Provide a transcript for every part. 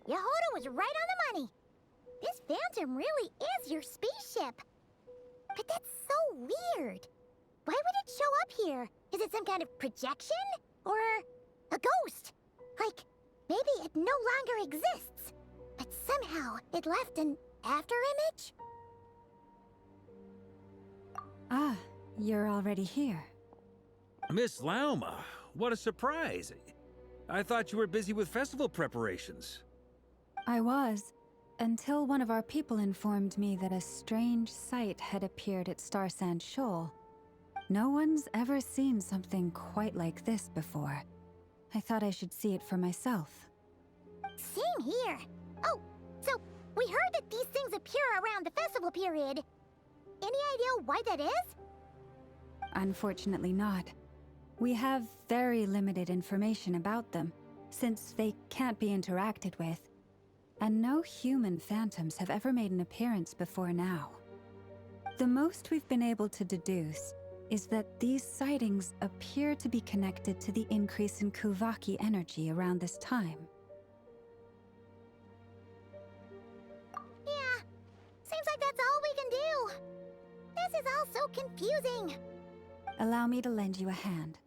Yehuda was right on the money. This phantom really is your spaceship. But that's so weird. Why would it show up here? Is it some kind of projection? Or a ghost? Like, maybe it no longer exists, but somehow it left an afterimage? Ah, you're already here. Miss Lauma, what a surprise. I thought you were busy with festival preparations. I was, until one of our people informed me that a strange sight had appeared at Starsand Shoal. No one's ever seen something quite like this before. I thought I should see it for myself. Same here. Oh, so we heard that these things appear around the festival period. Any idea why that is? Unfortunately not. We have very limited information about them, since they can't be interacted with. And no human phantoms have ever made an appearance before now. The most we've been able to deduce is that these sightings appear to be connected to the increase in Kuvaki energy around this time. Yeah, seems like that's all we can do. This is all so confusing. Allow me to lend you a hand.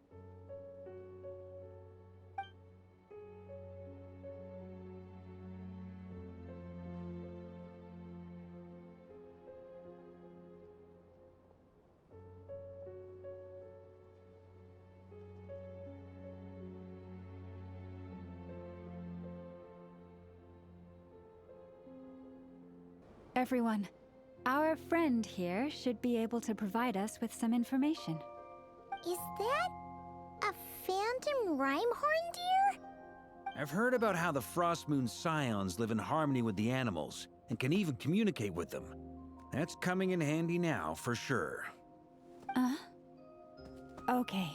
Everyone, our friend here should be able to provide us with some information. Is that a phantom Rhyhorn deer? I've heard about how the Frost Moon Scions live in harmony with the animals and can even communicate with them. That's coming in handy now, for sure. Okay.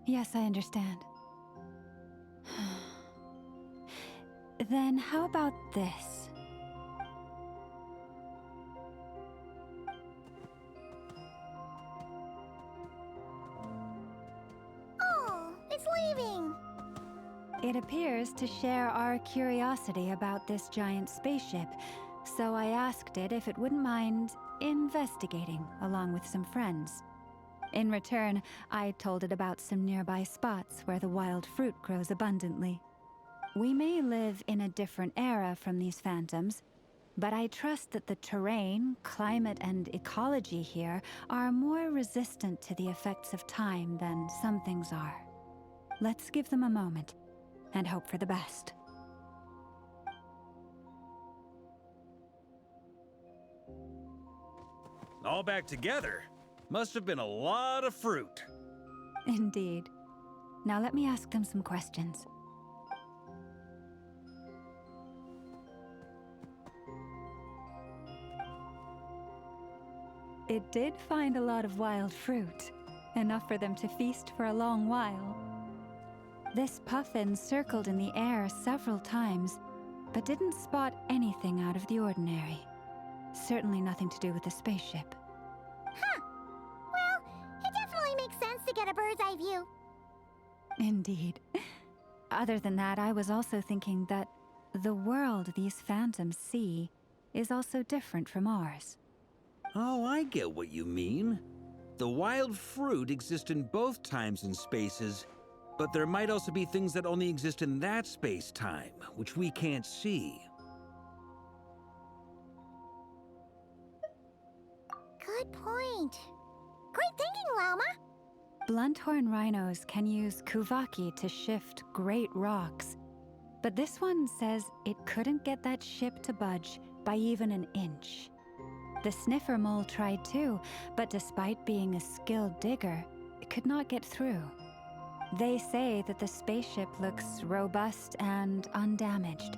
Yes, I understand. Then how about this? Oh, it's leaving. It appears to share our curiosity about this giant spaceship, so I asked it if it wouldn't mind investigating along with some friends. In return, I told it about some nearby spots where the wild fruit grows abundantly. We may live in a different era from these phantoms, but I trust that the terrain, climate, and ecology here are more resistant to the effects of time than some things are. Let's give them a moment and hope for the best. All back together? Must have been a lot of fruit. Indeed. Now let me ask them some questions. It did find a lot of wild fruit, enough for them to feast for a long while. This puffin circled in the air several times, but didn't spot anything out of the ordinary. Certainly nothing to do with the spaceship. Huh. Well, it definitely makes sense to get a bird's eye view. Indeed. Other than that, I was also thinking that the world these phantoms see is also different from ours. Oh, I get what you mean. The wild fruit exist in both times and spaces, but there might also be things that only exist in that space-time, which we can't see. Good point. Great thinking, Lauma. Blunthorn rhinos can use Kuvaki to shift great rocks, but this one says it couldn't get that ship to budge by even an inch. The sniffer mole tried too, but despite being a skilled digger, it could not get through. They say that the spaceship looks robust and undamaged.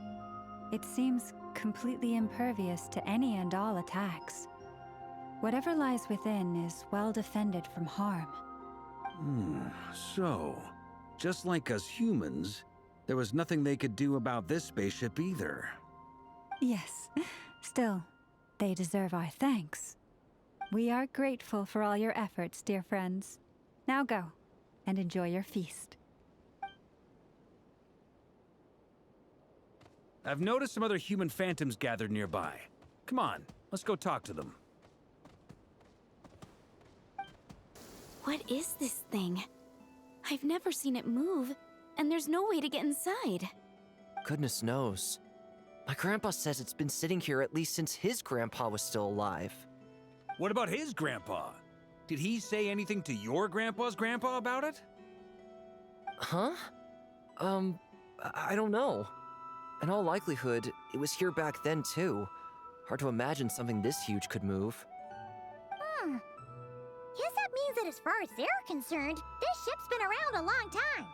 It seems completely impervious to any and all attacks. Whatever lies within is well defended from harm. So, just like us humans, there was nothing they could do about this spaceship either. Yes, still, they deserve our thanks. We are grateful for all your efforts, dear friends. Now go, and enjoy your feast. I've noticed some other human phantoms gathered nearby. Come on, let's go talk to them. What is this thing? I've never seen it move, and there's no way to get inside. Goodness knows. My grandpa says it's been sitting here at least since his grandpa was still alive. What about his grandpa? Did he say anything to your grandpa's grandpa about it? Huh? I don't know. In all likelihood, it was here back then too. Hard to imagine something this huge could move. Guess that means that as far as they're concerned, this ship's been around a long time.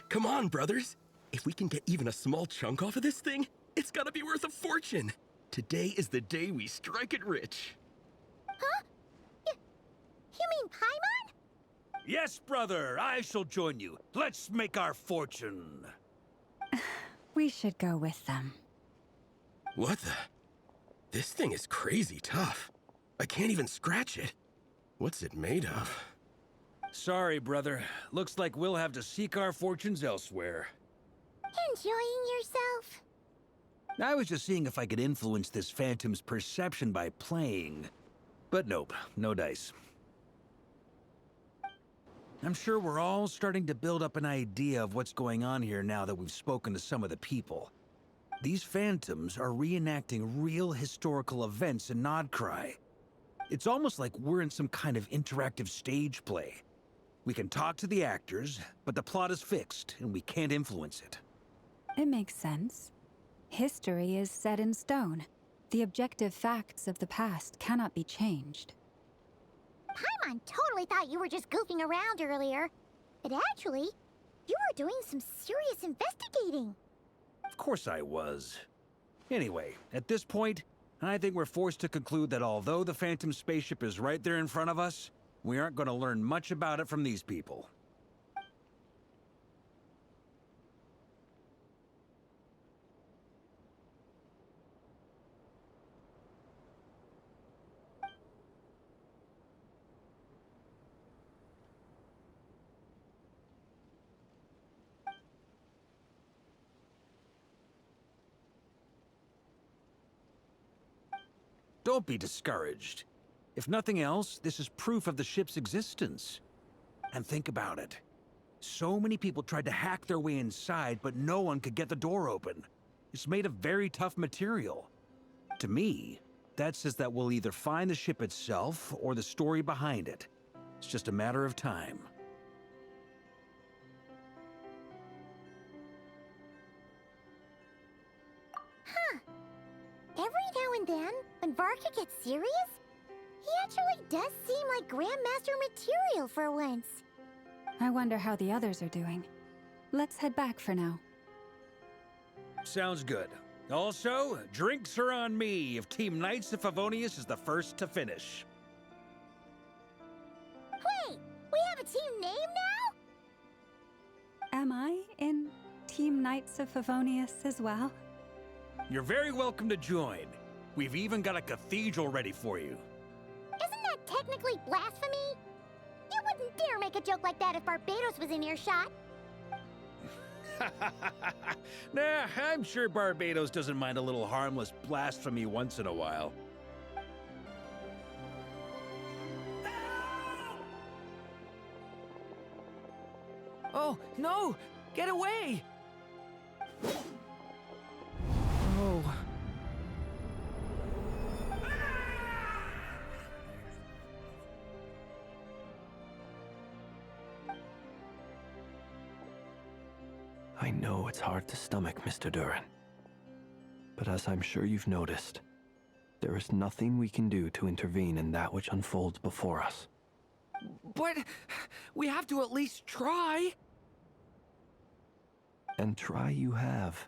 Come on, brothers. If we can get even a small chunk off of this thing, it's gotta be worth a fortune. Today is the day we strike it rich. Huh? You mean Paimon? Yes, brother, I shall join you. Let's make our fortune. We should go with them. What the? This thing is crazy tough. I can't even scratch it. What's it made of? Sorry, brother. Looks like we'll have to seek our fortunes elsewhere. Enjoying yourself? I was just seeing if I could influence this phantom's perception by playing. But nope, no dice. I'm sure we're all starting to build up an idea of what's going on here now that we've spoken to some of the people. These phantoms are reenacting real historical events in Nodcry. It's almost like we're in some kind of interactive stage play. We can talk to the actors, but the plot is fixed, and we can't influence it. It makes sense. History is set in stone. The objective facts of the past cannot be changed. Paimon totally thought you were just goofing around earlier. But actually, you were doing some serious investigating. Of course I was. Anyway, at this point, I think we're forced to conclude that although the Phantom spaceship is right there in front of us, we aren't going to learn much about it from these people. Don't be discouraged. If nothing else, this is proof of the ship's existence. And think about it. So many people tried to hack their way inside, but no one could get the door open. It's made of very tough material. To me, that says that we'll either find the ship itself or the story behind it. It's just a matter of time. Every now and then, when Varka gets serious, he actually does seem like Grandmaster material for once. I wonder how the others are doing. Let's head back for now. Sounds good. Also, drinks are on me if Team Knights of Favonius is the first to finish. Wait, we have a team name now? Am I in Team Knights of Favonius as well? You're very welcome to join. We've even got a cathedral ready for you. Isn't that technically blasphemy? You wouldn't dare make a joke like that if Barbados was in earshot. Nah, I'm sure Barbados doesn't mind a little harmless blasphemy once in a while. Oh, no! Get away! Oh. I know it's hard to stomach, Mr. Duran. But as I'm sure you've noticed, there is nothing we can do to intervene in that which unfolds before us. But we have to at least try. And try you have.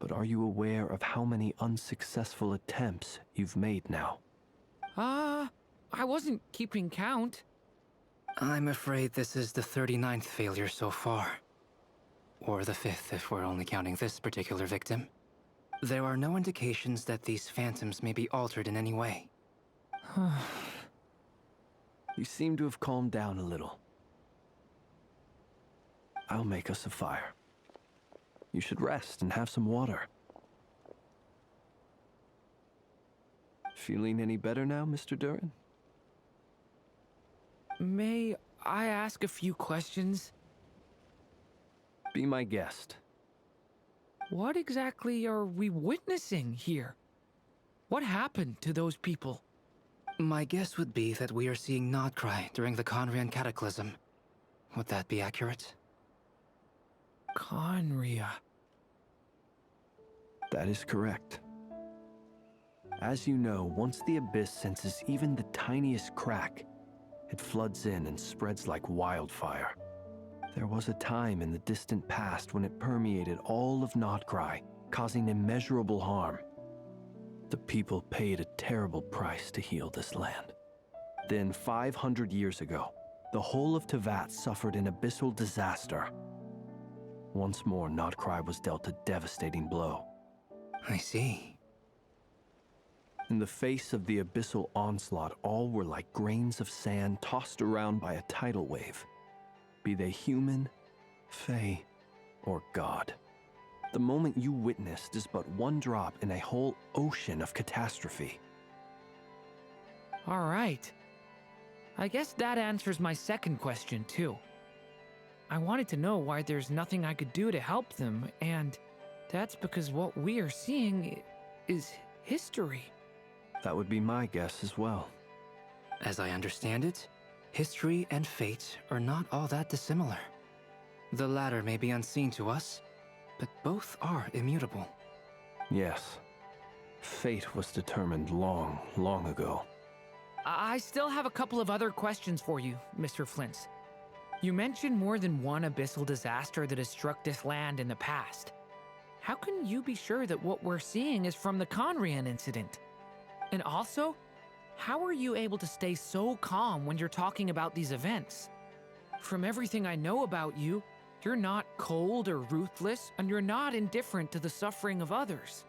But are you aware of how many unsuccessful attempts you've made now? I wasn't keeping count. I'm afraid this is the 39th failure so far. Or the 5th if we're only counting this particular victim. There are no indications that these phantoms may be altered in any way. You seem to have calmed down a little. I'll make us a fire. You should rest and have some water. Feeling any better now, Mr. Duran? May I ask a few questions? Be my guest. What exactly are we witnessing here? What happened to those people? My guess would be that we are seeing Nodcry during the Conrian Cataclysm. Would that be accurate? Conria. That is correct. As you know, once the Abyss senses even the tiniest crack, it floods in and spreads like wildfire. There was a time in the distant past when it permeated all of Nodcry, causing immeasurable harm. The people paid a terrible price to heal this land. Then, 500 years ago, the whole of Teyvat suffered an abyssal disaster. Once more, Nodcry was dealt a devastating blow. I see. In the face of the abyssal onslaught, all were like grains of sand tossed around by a tidal wave. Be they human, fae, or god. The moment you witnessed is but one drop in a whole ocean of catastrophe. All right. I guess that answers my second question, too. I wanted to know why there's nothing I could do to help them, and that's because what we are seeing is history. That would be my guess as well. As I understand it, history and fate are not all that dissimilar. The latter may be unseen to us, but both are immutable. Yes. Fate was determined long, long ago. I still have a couple of other questions for you, Mr. Flintz. You mentioned more than one abyssal disaster that has struck this land in the past. How can you be sure that what we're seeing is from the Conrian incident? And also, how are you able to stay so calm when you're talking about these events? From everything I know about you, you're not cold or ruthless, and you're not indifferent to the suffering of others.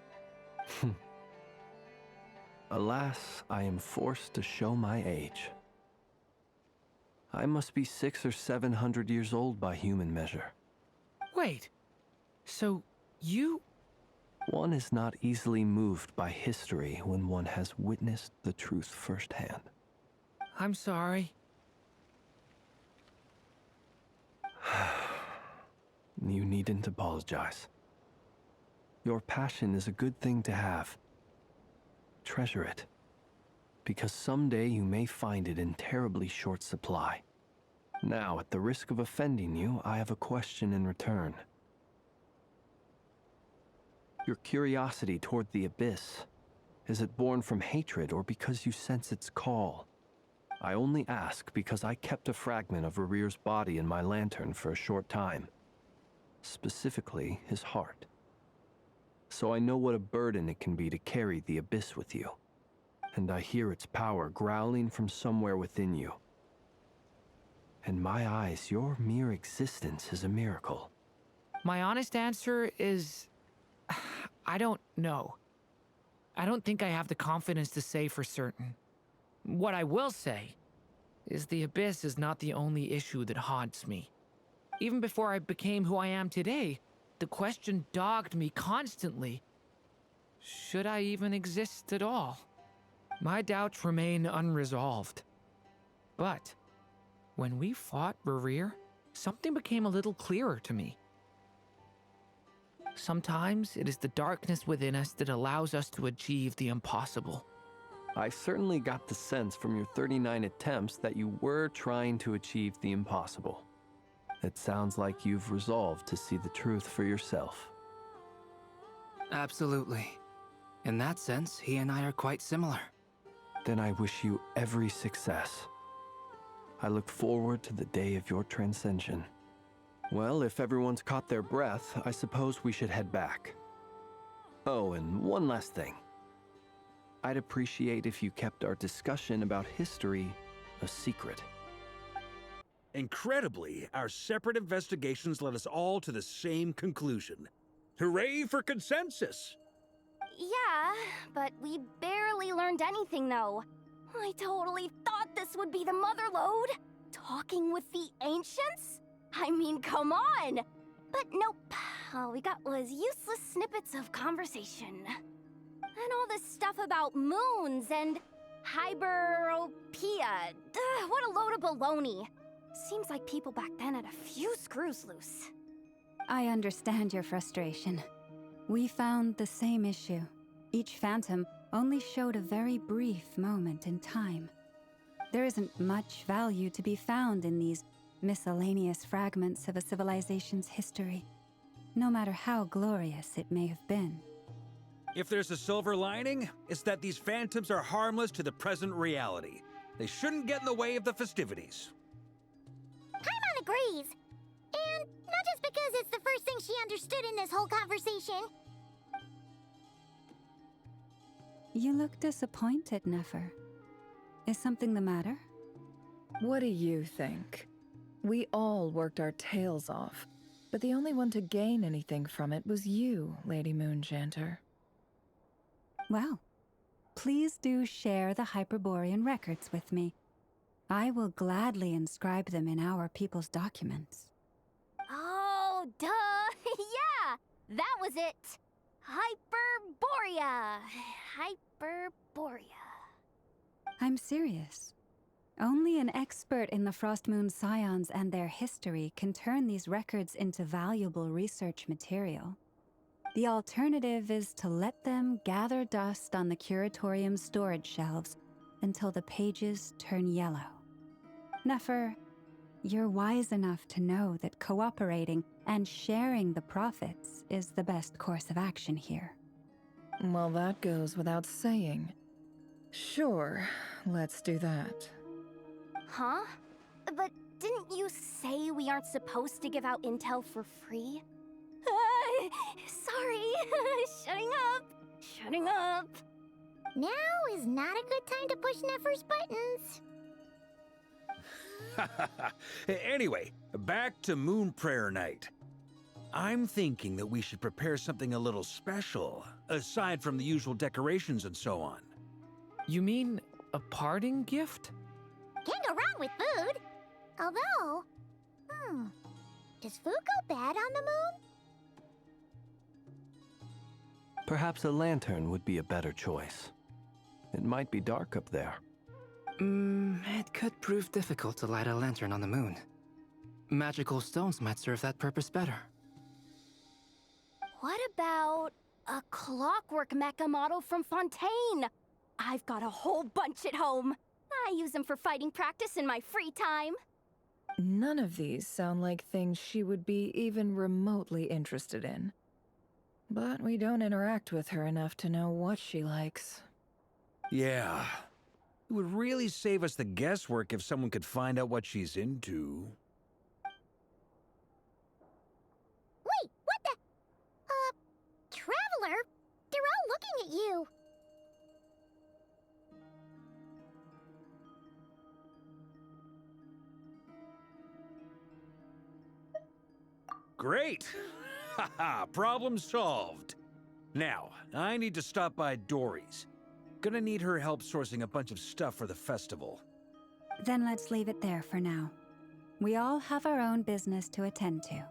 Alas, I am forced to show my age. I must be 600 or 700 years old by human measure. Wait, so you... One is not easily moved by history when one has witnessed the truth firsthand. I'm sorry. You needn't apologize. Your passion is a good thing to have. Treasure it, because someday you may find it in terribly short supply. Now, at the risk of offending you, I have a question in return. Your curiosity toward the Abyss, is it born from hatred or because you sense its call? I only ask because I kept a fragment of Rarir's body in my lantern for a short time. Specifically, his heart. So I know what a burden it can be to carry the Abyss with you. And I hear its power growling from somewhere within you. In my eyes, your mere existence is a miracle. My honest answer is... I don't know. I don't think I have the confidence to say for certain. What I will say is the Abyss is not the only issue that haunts me. Even before I became who I am today, the question dogged me constantly. Should I even exist at all? My doubts remain unresolved. But when we fought Rarir, something became a little clearer to me. Sometimes it is the darkness within us that allows us to achieve the impossible. I certainly got the sense from your 39 attempts that you were trying to achieve the impossible. It sounds like you've resolved to see the truth for yourself. Absolutely. In that sense, he and I are quite similar. Then I wish you every success. I look forward to the day of your transcension. Well, if everyone's caught their breath, I suppose we should head back. Oh, and one last thing. I'd appreciate if you kept our discussion about history a secret. Incredibly, our separate investigations led us all to the same conclusion. Hooray for consensus! Yeah, but we barely learned anything, though. I totally thought this would be the mother lode. Talking with the ancients? I mean, come on! But nope, all we got was useless snippets of conversation. And all this stuff about moons and hyperopia. What a load of baloney. Seems like people back then had a few screws loose. I understand your frustration. We found the same issue. Each phantom only showed a very brief moment in time. There isn't much value to be found in these miscellaneous fragments of a civilization's history, no matter how glorious it may have been. If there's a silver lining, it's that these phantoms are harmless to the present reality. They shouldn't get in the way of the festivities. Paimon agrees. And not just because it's the first thing she understood in this whole conversation. You look disappointed, Nefer. Is something the matter? What do you think? We all worked our tails off, but the only one to gain anything from it was you, Lady Moonjanter. Well, please do share the Hyperborean records with me. I will gladly inscribe them in our people's documents. Oh, duh! Yeah! That was it! Hyperborea! Hyperborea. I'm serious. Only an expert in the Frostmoon Scions and their history can turn these records into valuable research material. The alternative is to let them gather dust on the Curatorium's storage shelves until the pages turn yellow. Nefer, you're wise enough to know that cooperating and sharing the profits is the best course of action here. Well, that goes without saying. Sure, let's do that. Huh? But didn't you say we aren't supposed to give out intel for free? Sorry. Shutting up. Shutting up. Now is not a good time to push Nefer's buttons. Anyway, back to Moon Prayer Night. I'm thinking that we should prepare something a little special, aside from the usual decorations and so on. You mean a parting gift? Can't go wrong with food. Although, does food go bad on the moon? Perhaps a lantern would be a better choice. It might be dark up there. It could prove difficult to light a lantern on the moon. Magical stones might serve that purpose better. What about a clockwork mecha model from Fontaine? I've got a whole bunch at home. I use them for fighting practice in my free time. None of these sound like things she would be even remotely interested in. But we don't interact with her enough to know what she likes. Yeah. It would really save us the guesswork if someone could find out what she's into. Wait, what the? Traveler? They're all looking at you. Great! Haha, problem solved. Now, I need to stop by Dory's. Gonna need her help sourcing a bunch of stuff for the festival. Then let's leave it there for now. We all have our own business to attend to.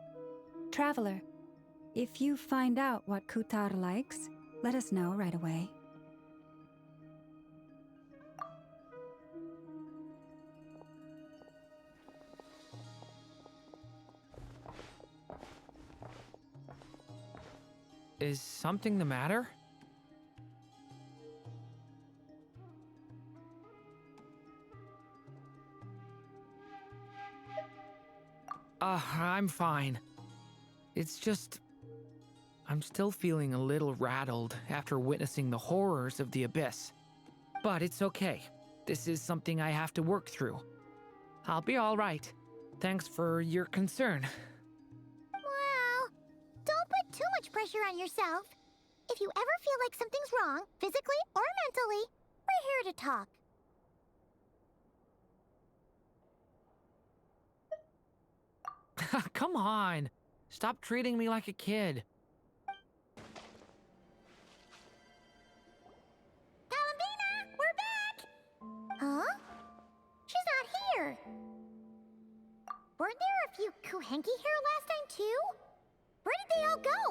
Traveler, if you find out what Kutar likes, let us know right away. Is something the matter? I'm fine. It's just... I'm still feeling a little rattled after witnessing the horrors of the Abyss. But it's okay. This is something I have to work through. I'll be all right. Thanks for your concern. Well, don't put too much pressure on yourself. If you ever feel like something's wrong, physically or mentally, we're here to talk. Come on. Stop treating me like a kid. Columbina, we're back! Huh? She's not here. Weren't there a few Kuhenki here last time, too? Where did they all go?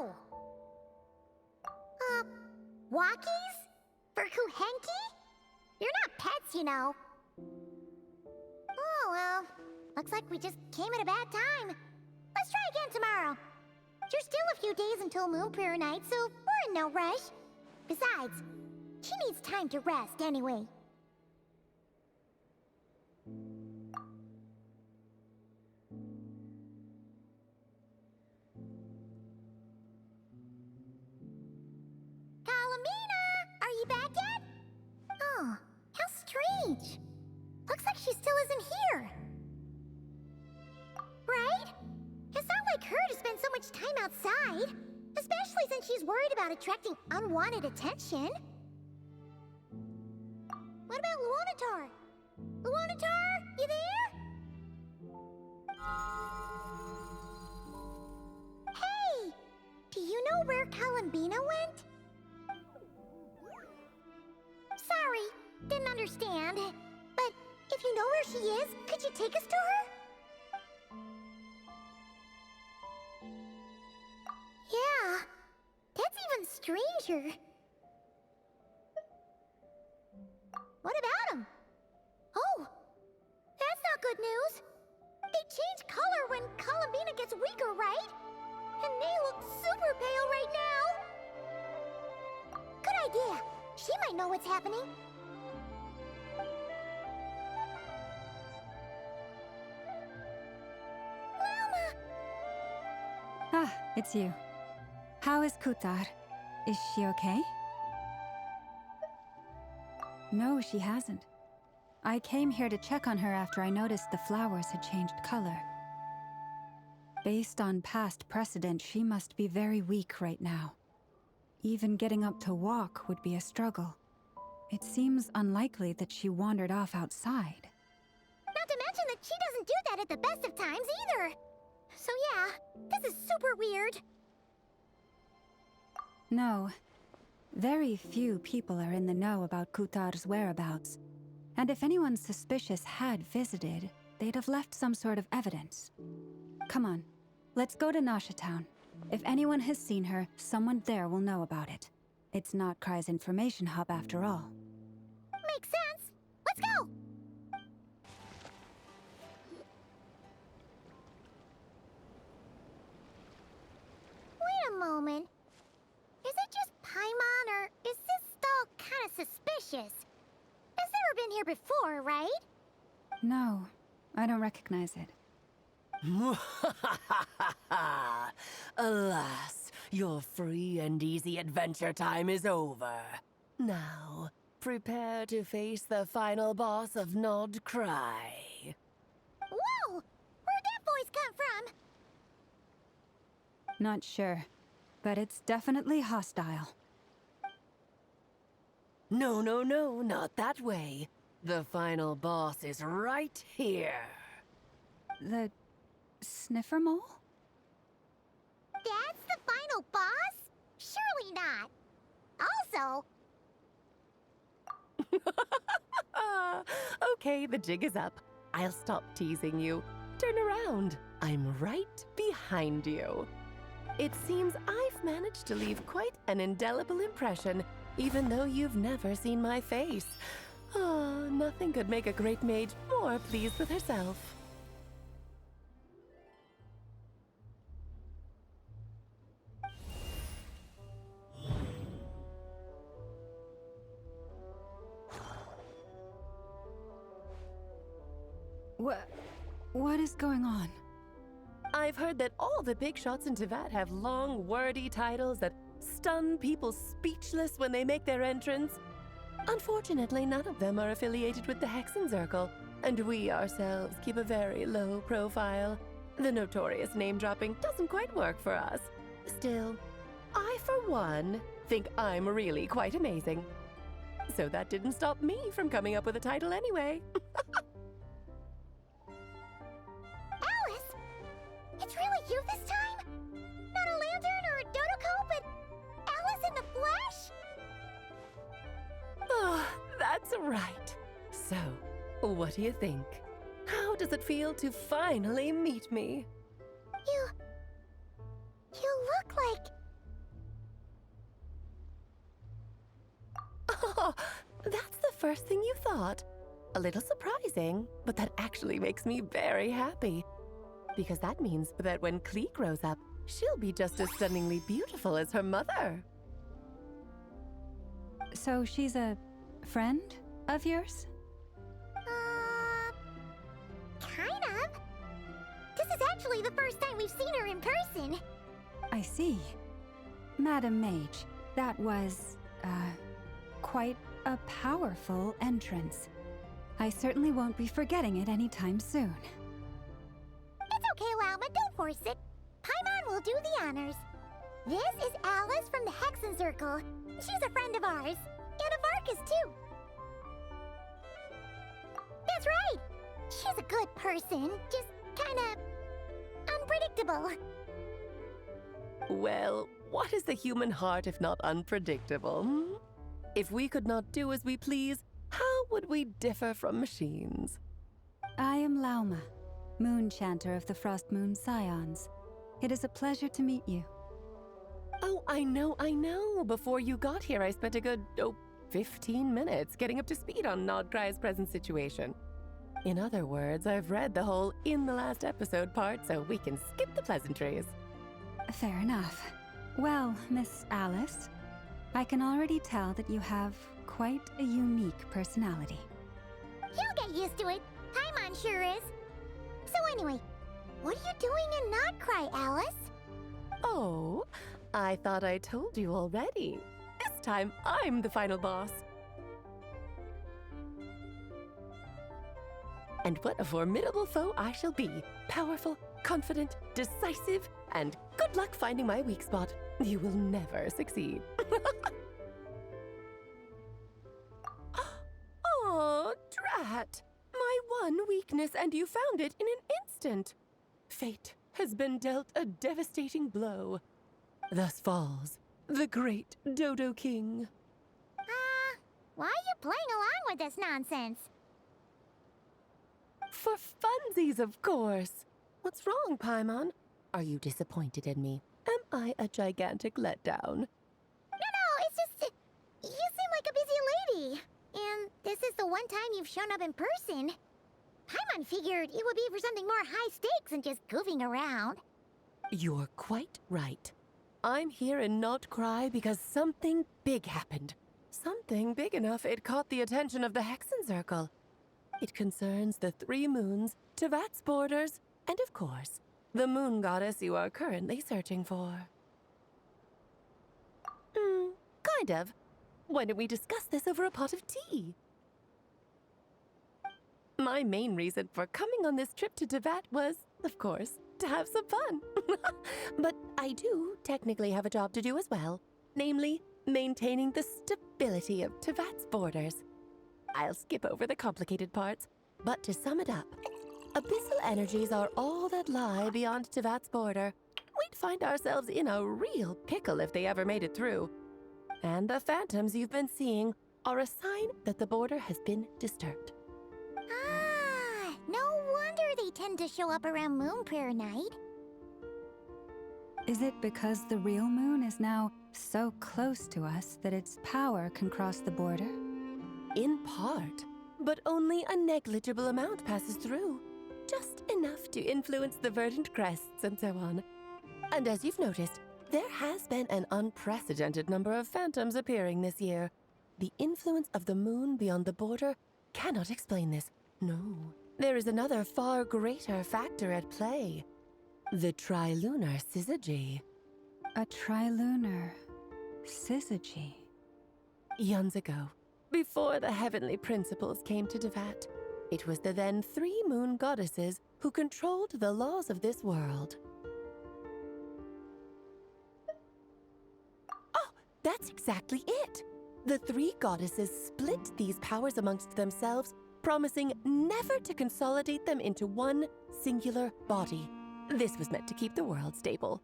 Walkies? For Kuhenki? You're not pets, you know. Oh, well. Looks like we just came at a bad time. Let's try again tomorrow. There's still a few days until Moon Prayer Night, so we're in no rush. Besides, she needs time to rest anyway. Columbina! Are you back yet? Oh, how strange. Looks like she still isn't here. Right? It's not like her to spend so much time outside, especially since she's worried about attracting unwanted attention. What about Luonatar? Luonatar, you there? Hey! Do you know where Columbina went? Sorry, didn't understand. But if you know where she is, could you take us to her? Yeah, that's even stranger. What about them? Oh, that's not good news. They change color when Columbina gets weaker, right? And they look super pale right now. Good idea. She might know what's happening. Mama! Ah, it's you. How is Kutar? Is she okay? No, she hasn't. I came here to check on her after I noticed the flowers had changed color. Based on past precedent, she must be very weak right now. Even getting up to walk would be a struggle. It seems unlikely that she wandered off outside. Not to mention that she doesn't do that at the best of times either. So yeah, this is super weird. No. Very few people are in the know about Kutar's whereabouts. And if anyone suspicious had visited, they'd have left some sort of evidence. Come on, let's go to Nasha Town. If anyone has seen her, someone there will know about it. It's not Kry's information hub after all. Makes sense. Let's go! Wait a moment. Is it just Paimon, or is this stall kind of suspicious? It's never been here before, right? No, I don't recognize it. Alas, your free and easy adventure time is over. Now, prepare to face the final boss of Nod Cry. Whoa! Where'd that voice come from? Not sure, but it's definitely hostile. No, no, no, not that way. The final boss is right here. The sniffer mole? That's the final boss? Surely not. Also... Okay, the jig is up. I'll stop teasing you. Turn around. I'm right behind you. It seems I've managed to leave quite an indelible impression, even though you've never seen my face. Oh, nothing could make a great mage more pleased with herself. What is going on? I've heard that all the big shots in Tevat have long, wordy titles that stun people speechless when they make their entrance. Unfortunately, none of them are affiliated with the Hexenzirkel, and we ourselves keep a very low profile. The notorious name-dropping doesn't quite work for us. Still, I, for one, think I'm really quite amazing. So that didn't stop me from coming up with a title anyway. Alice! It's really you this time? Not a lantern or a Dodoko, but Alice in the flesh? Oh, that's right. So, what do you think? How does it feel to finally meet me? You look like... Oh, that's the first thing you thought. A little surprising, but that actually makes me very happy. Because that means that when Klee grows up, she'll be just as stunningly beautiful as her mother. So she's a friend of yours? Kind of. This is actually the first time we've seen her in person. I see. Madam Mage, that was, quite a powerful entrance. I certainly won't be forgetting it anytime soon. It's okay, Lauma, don't force it. Paimon will do the honors. This is Alice from the Hexen Circle. She's a friend of ours. And of Arcus, too. That's right. She's a good person, just kinda... unpredictable. Well, what is the human heart if not unpredictable? Hmm? If we could not do as we please, how would we differ from machines? I am Lauma, Moon Chanter of the Frost Moon Scions. It is a pleasure to meet you. Oh, I know. Before you got here, I spent a good, 15 minutes getting up to speed on Nodcry's present situation. In other words, I've read the whole in the last episode part, so we can skip the pleasantries. Fair enough. Well, Miss Alice, I can already tell that you have quite a unique personality. You'll get used to it. Paimon sure is. So anyway, what are you doing in Nodcry, Alice? Oh, I thought I told you already. This time, I'm the final boss. And what a formidable foe I shall be. Powerful, confident, decisive, and good luck finding my weak spot. You will never succeed. Oh, drat! My one weakness, and you found it in an instant. Fate has been dealt a devastating blow. Thus falls the great Dodo King. Why are you playing along with this nonsense? For funsies, of course. What's wrong, Paimon? Are you disappointed in me? Am I a gigantic letdown? No, it's just... you seem like a busy lady. And this is the one time you've shown up in person. Paimon figured it would be for something more high stakes than just goofing around. You're quite right. I'm here in Nodcry because something big happened. Something big enough it caught the attention of the Hexen Circle. It concerns the 3 moons, Tevat's borders, and of course, the moon goddess you are currently searching for. Kind of. Why don't we discuss this over a pot of tea? My main reason for coming on this trip to Tevat was, of course, to have some fun. But I do technically have a job to do as well, namely, maintaining the stability of Tevat's borders. I'll skip over the complicated parts, but to sum it up, abyssal energies are all that lie beyond Tevat's border. We'd find ourselves in a real pickle if they ever made it through. And the phantoms you've been seeing are a sign that the border has been disturbed. No wonder they tend to show up around Moon Prayer Night. Is it because the real moon is now so close to us that its power can cross the border? In part, but only a negligible amount passes through. Just enough to influence the verdant crests and so on. And as you've noticed, there has been an unprecedented number of phantoms appearing this year. The influence of the moon beyond the border cannot explain this. No, there is another far greater factor at play. The trilunar syzygy. A trilunar syzygy. Eons ago, before the heavenly principles came to Tevat, it was the then 3 moon goddesses who controlled the laws of this world. Oh, that's exactly it! The 3 goddesses split these powers amongst themselves, promising never to consolidate them into one singular body. This was meant to keep the world stable.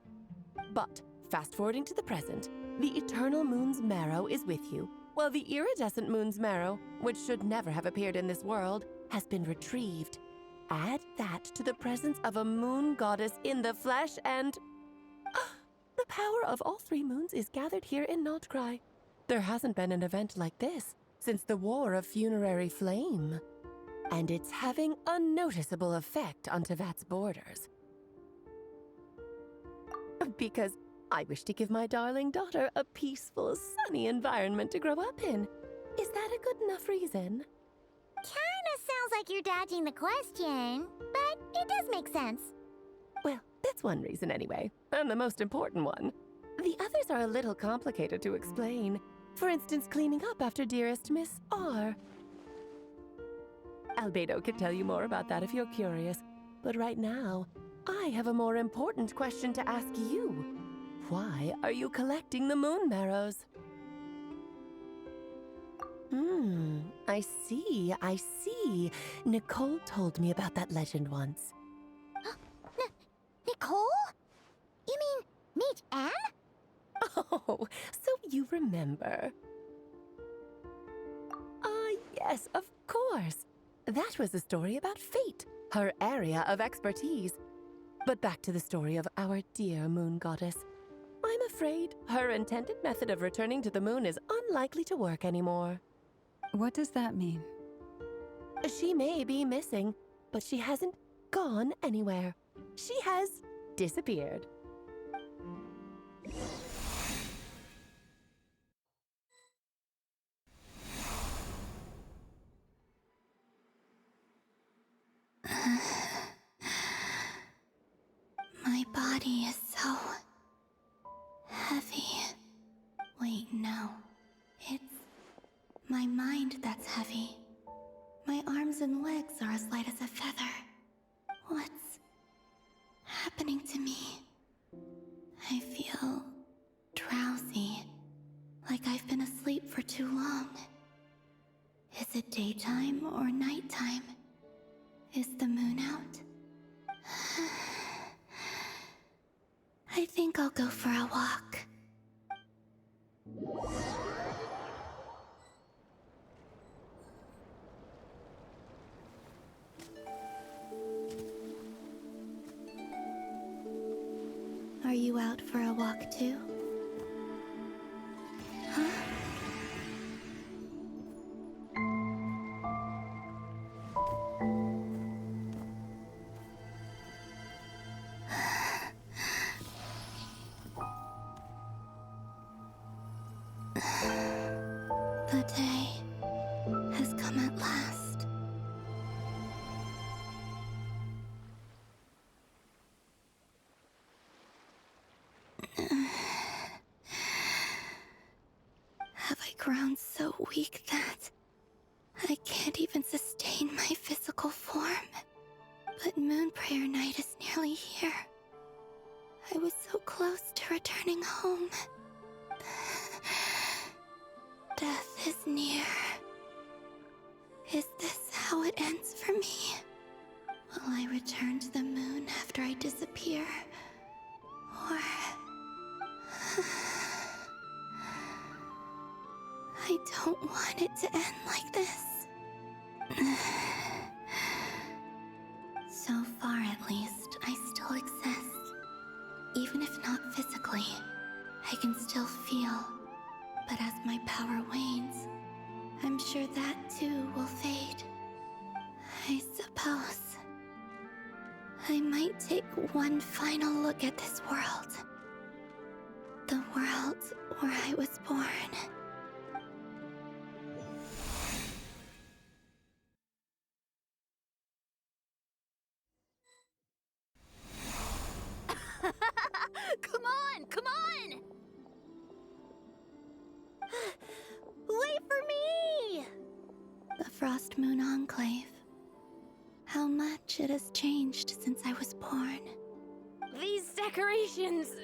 But, fast-forwarding to the present, the eternal moon's marrow is with you, while the iridescent moon's marrow, which should never have appeared in this world, has been retrieved. Add that to the presence of a moon goddess in the flesh and... the The power of all three moons is gathered here in Notcry. There hasn't been an event like this since the War of Funerary Flame. And it's having a noticeable effect on Tevat's borders. Because I wish to give my darling daughter a peaceful, sunny environment to grow up in. Is that a good enough reason? Kinda sounds like you're dodging the question, but it does make sense. Well, that's one reason anyway, and the most important one. The others are a little complicated to explain. For instance, cleaning up after dearest Miss R. Albedo can tell you more about that if you're curious. But right now, I have a more important question to ask you. Why are you collecting the moon marrows? I see. Nicole told me about that legend once. Nicole? You mean Mage Anne? Oh, so you remember. Yes, of course. That was a story about fate, her area of expertise. But back to the story of our dear moon goddess. I'm afraid her intended method of returning to the moon is unlikely to work anymore. What does that mean? She may be missing, but she hasn't gone anywhere. She has disappeared. My body is so heavy. Wait, no. It's my mind that's heavy. My arms and legs are as light as a feather. What's happening to me? I feel drowsy, like I've been asleep for too long. Is it daytime or nighttime? Is the moon out? I think I'll go for a walk. Are you out for a walk too? Huh? The day has come at last. Have I grown so weak that I can't even sustain my physical form? But Moon Prayer Night is nearly here. I was so close to returning home. Death is near. Is this how it ends for me? Will I return to the moon after I disappear? Or... I don't want it to end like this. So far, at least, I still exist. Even if not physically, I can still feel. But as my power wanes, I'm sure that too will fade. I suppose I might take one final look at this world. The world where I was born. Come on, come on! Wait for me! The Frost Moon Enclave. How much it has changed since I was born. These decorations,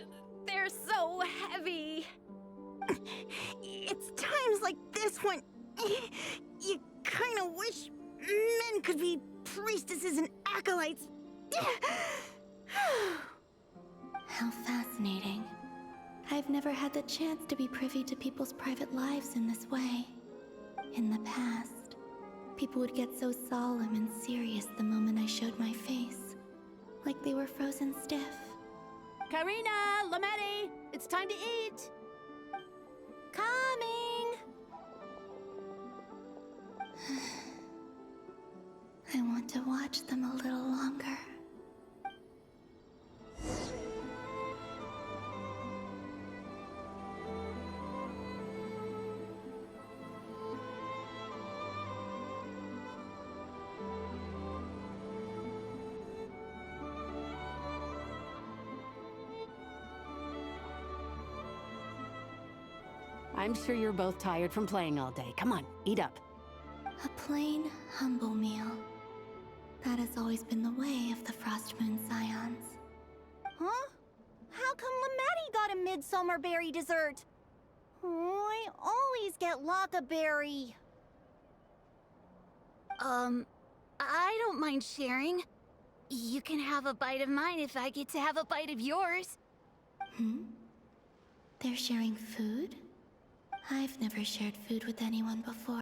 they're so heavy. It's times like this when you kind of wish men could be priestesses and acolytes. How fascinating. I've never had the chance to be privy to people's private lives in this way. In the past, people would get so solemn and serious the moment I showed my face. Like they were frozen stiff. Karina, Lametti, I want to watch them a little longer. I'm sure you're both tired from playing all day. Come on, eat up. A plain, humble meal. That has always been the way of the Frost Moon Scions. Huh? How come Lamatti got a midsummer berry dessert? Oh, I always get Lockaberry. I don't mind sharing. You can have a bite of mine if I get to have a bite of yours. Hmm? They're sharing food? I've never shared food with anyone before.